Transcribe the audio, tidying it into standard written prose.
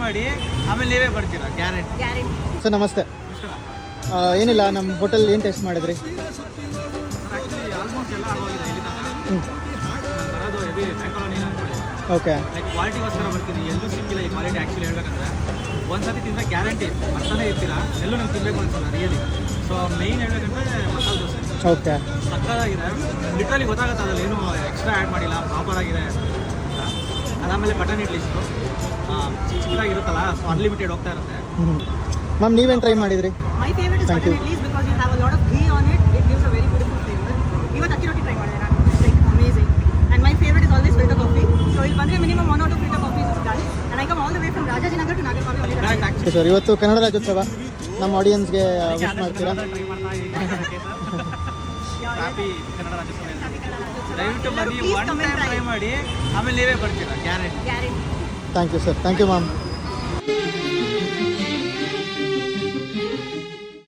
ಮಾಡಿ ಆಮೇಲೆ ನೀವೇ ಬರ್ತೀರಾ ಗ್ಯಾರಂಟಿ. ಸರ್ ನಮಸ್ತೆ. ಏನಿಲ್ಲ, ನಮ್ಮ ಹೋಟೆಲ್ ಏನು ಟೇಸ್ಟ್ ಮಾಡಿದ್ರಿ? ಆ್ಯಕ್ಚುಲಿ ಆಲ್ಮೋಸ್ಟ್ ಎಲ್ಲ ಆಗೋಗಿದೆ ಇಲ್ಲಿ ತನಕ. ಹ್ಞೂ ಬರೋದು ಹೆವಿ ಬ್ಯಾಂಕ್ ಓಕೆ. ಲೈಕ್ ಕ್ವಾಲಿಟಿಗೋಸ್ಕರ ಬರ್ತೀನಿ, ಎಲ್ಲೂ ಸಿಕ್ಕಿಲ್ಲ ಈ ಕ್ವಾಲಿಟಿ. ಆ್ಯಕ್ಚುಲಿ ಹೇಳ್ಬೇಕಂದ್ರೆ ಒಂದ್ಸತಿ ತಿಂದರೆ ಗ್ಯಾರಂಟಿ ಬರ್ತಾನೆ ಇರ್ತೀರಾ, ಎಲ್ಲೂ ನಂಗೆ ತಿನ್ನಬೇಕು ಅನ್ಸಲ್ಲ ರಿಯಲಿ. ಸೊ ಮೇಯ್ನ್ ಹೇಳ್ಬೇಕಂದ್ರೆ ಮಸಾಲೆ ದೋಸೆ ಓಕೆ. ಸಕ್ಕತ್ತಾಗಿದೆ. ಲಿಟ್ರಲಿ ಗೊತ್ತಾಗುತ್ತೆ ಅದ್ರಲ್ಲಿ ಏನು ಎಕ್ಸ್ಟ್ರಾ ಆ್ಯಡ್ ಮಾಡಿಲ್ಲ, ಪ್ರಾಪರ್ ಆಗಿದೆ ಅಂತ. ಅದಾದಮೇಲೆ ಬಟನ್ ಇಡ್ಲಿಸ್ಟು ಚಿಕ್ಕದಾಗಿರುತ್ತಲ್ಲ, ಸೊ ಅನ್ಲಿಮಿಟೆಡ್ ಹೋಗ್ತಾ ಇರುತ್ತೆ. ಮ್ಯಾಮ್ ನೀವೇನು ಟ್ರೈ ಮಾಡಿದ್ರಿ? My favorite is Thank button you. idlis because you have a lot of ghee on it. It gives a very beautiful flavor. Even akki roti try ಮಾಡಿದೆ ನಾನು. It's like amazing. And my favorite is always filter coffee. So ಇಲ್ಲಿ ಬಂದ್ರೆ minimum 1 or 2 filter coffees is done. And I come all the way from Rajajinagar to Nagarpally only. Correct actually sir, ಇವತ್ತು ಕನ್ನಡ ರಾಜ್ಯೋತ್ಸವ ನಮ್ಮ ಆಡಿಯನ್ಸ್ಗೆ wish ಮಾಡ್ತೀರಾ? Try ಮಾಡ್ತಾ ಇದ್ದೀನಿ. Happy Kannada Rajyotsava. ದಯವಿಟ್ಟು ಬನ್ನಿ, Please one come and time try. Try ಮಾಡಿ ಆಮೇಲೆ ನೀವೇ ಬರ್ತೀರಾ guarantee. Guarantee. Thank you sir. Thank you ma'am.